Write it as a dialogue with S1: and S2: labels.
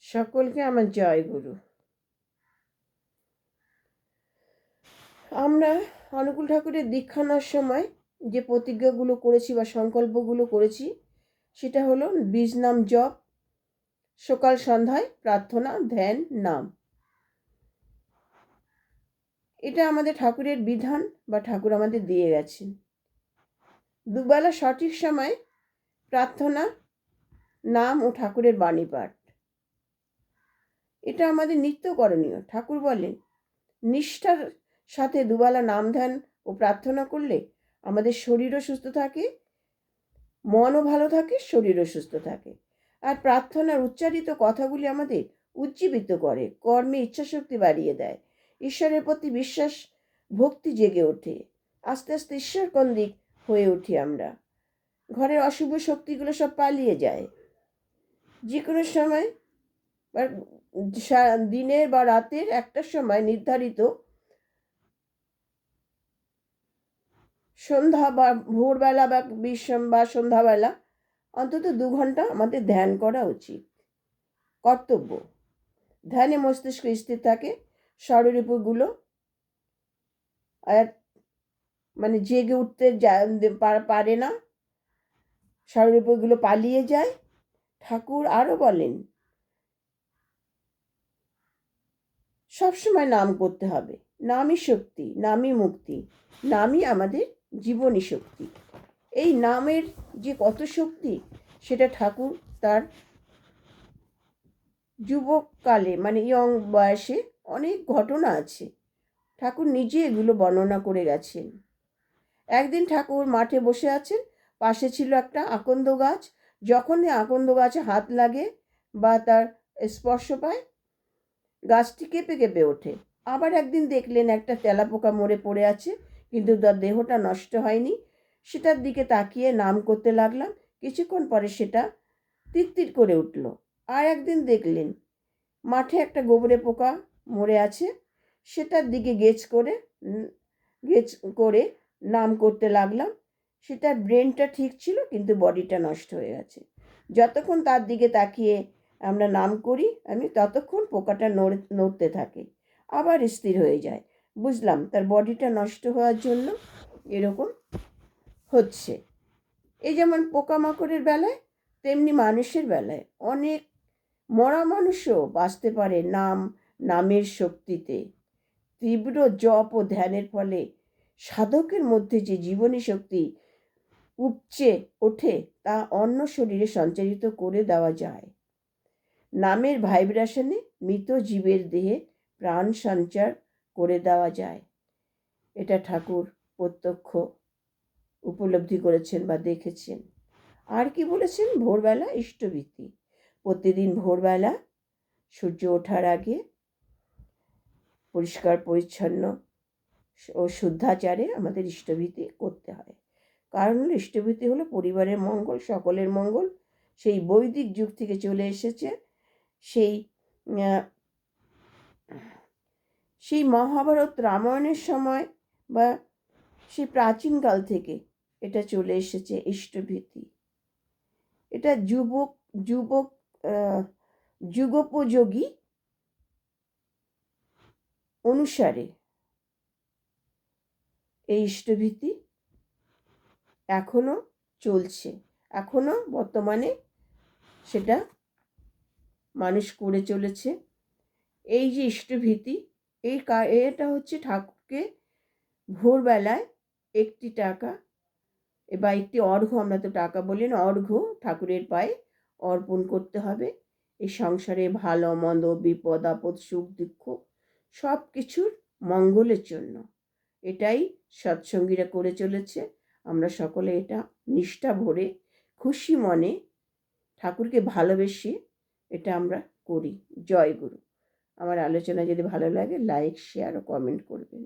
S1: সকলকে আমার জয় গুরু। আমরা অনুকূল ঠাকুরের দীক্ষা নেওয়ার সময় যে প্রতিজ্ঞাগুলো করেছি বা সংকল্পগুলো করেছি সেটা হলো বীজ নাম জপ, সকাল সন্ধ্যায় প্রার্থনা, ধ্যান, নাম। এটা আমাদের ঠাকুরের বিধান বা ঠাকুর আমাদের দিয়ে গেছেন। দুবেলা সঠিক সময় প্রার্থনা, নাম ও ঠাকুরের বাণী পাঠ, এটা আমাদের নিত্য করণীয়। ঠাকুর বলেন নিষ্ঠার সাথে দুবেলা নাম ধ্যান ও প্রার্থনা করলে আমাদের শরীরও সুস্থ থাকে, মনও ভালো থাকে, শরীরও সুস্থ থাকে। আর প্রার্থনার উচ্চারিত কথাগুলি আমাদের উজ্জীবিত করে, কর্মে ইচ্ছাশক্তি বাড়িয়ে দেয়, ঈশ্বরের প্রতি বিশ্বাস ভক্তি জেগে ওঠে, আস্তে আস্তে ঈশ্বরকন্দিক হয়ে উঠি আমরা। ঘরের অশুভ শক্তিগুলো সব পালিয়ে যায়। যে কোনো সময় বা দিনের বা রাতের একটা সময় নির্ধারিত সন্ধ্যা বা ভোরবেলা বা বিষম বা সন্ধ্যাবেলা অন্তত 2 ঘন্টা আমাদের ধ্যান করা উচিত, কর্তব্য। ধ্যানে মস্তিষ্ক স্থির থাকে, স্বরলিপিগুলো আর মানে জেগে উঠতে পারে না, স্বরলিপিগুলো পালিয়ে যায়। ঠাকুর আরও বলেন সবসময় নাম করতে হবে, নামই শক্তি, নামই মুক্তি, নামই আমাদের জীবনী শক্তি। এই নামের যে কত শক্তি সেটা ঠাকুর তার যুবককালে মানে ইয়ং বয়সে অনেক ঘটনা আছে, ঠাকুর নিজে এগুলো বর্ণনা করে গেছেন। একদিন ঠাকুর মাঠে বসে আছেন, পাশে ছিল একটা আকন্দ গাছ। যখনই আকন্দ গাছে হাত লাগে বা তার স্পর্শ পায় গাছটি কেঁপে কেঁপে ওঠে। আবার একদিন দেখলেন একটা তেলাপোকা মরে পড়ে আছে, কিন্তু তার দেহটা নষ্ট হয়নি। সেটার দিকে তাকিয়ে নাম করতে লাগলাম। কিছুক্ষণ পরে সেটা তিরতির করে উঠল। আর একদিন দেখলেন মাঠে একটা গোবরে পোকা মরে আছে, সেটার দিকে গেজ করে নাম করতে লাগলাম। সেটার ব্রেনটা ঠিক ছিল কিন্তু বডিটা নষ্ট হয়ে গেছে। যতক্ষণ তার দিকে তাকিয়ে আমরা নাম করি ততক্ষণ পোকাটা নড়তে থাকে, আবার স্থির হয়ে যায়। বুঝলাম তার বডিটা নষ্ট হওয়ার জন্য এরকম হচ্ছে। এই যেমন পোকামাকড়ের বেলায়, তেমনি মানুষের বেলায় অনেক মরা মানুষও বাঁচতে পারে নামের শক্তিতে। তীব্র জপ ও ধ্যানের ফলে সাধকের মধ্যে যে জীবনী শক্তি উপচে ওঠে তা অন্য শরীরে সঞ্চারিত করে দেওয়া যায়। নামের ভাইব্রেশনে মৃত জীবের দেহে প্রাণ সঞ্চার করে দেওয়া যায়। এটা ঠাকুর প্রত্যক্ষ উপলব্ধি করেছেন বা দেখেছেন। আর কি বলেছেন? ভোরবেলা ইষ্টভীতি। প্রতিদিন ভোরবেলা সূর্য ওঠার আগে পরিষ্কার পরিচ্ছন্ন ও শুদ্ধাচারে আমাদের ইষ্টভীতি করতে হয়। কারণ হলো ইষ্টভীতি হলো পরিবারের মঙ্গল, সকলের মঙ্গল। সেই বৈদিক যুগ থেকে চলে এসেছে। সেই মহাভারত রামায়ণের সময় বা সেই প্রাচীনকাল থেকে এটা চলে এসেছে ইষ্টভীতি। এটা যুগোপযোগী অনুসারে এই ইষ্টভীতি এখনো চলছে, এখনো বর্তমানে সেটা মানুষ করে চলেছে। এই যে ইষ্টভীতি, এটা হচ্ছে ঠাকুরকে ভোরবেলায় 1টি টাকা বা 1টি অর্ঘ্য, আমরা তো টাকা বলি না, অর্ঘ্য ঠাকুরের পায়ে অর্পণ করতে হবে। এই সংসারে ভালো মন্দ, বিপদ আপদ, সুখ দুঃখ সব কিছুর মঙ্গলের জন্য এটাই সৎসঙ্গীরা করে চলেছে। আমরা সকলে এটা নিষ্ঠা ভরে খুশি মনে ঠাকুরকে ভালোবেসে এটা আমরা করি। জয় গুরু। আমার আলোচনা যদি ভালো লাগে লাইক, শেয়ার ও কমেন্ট করবেন।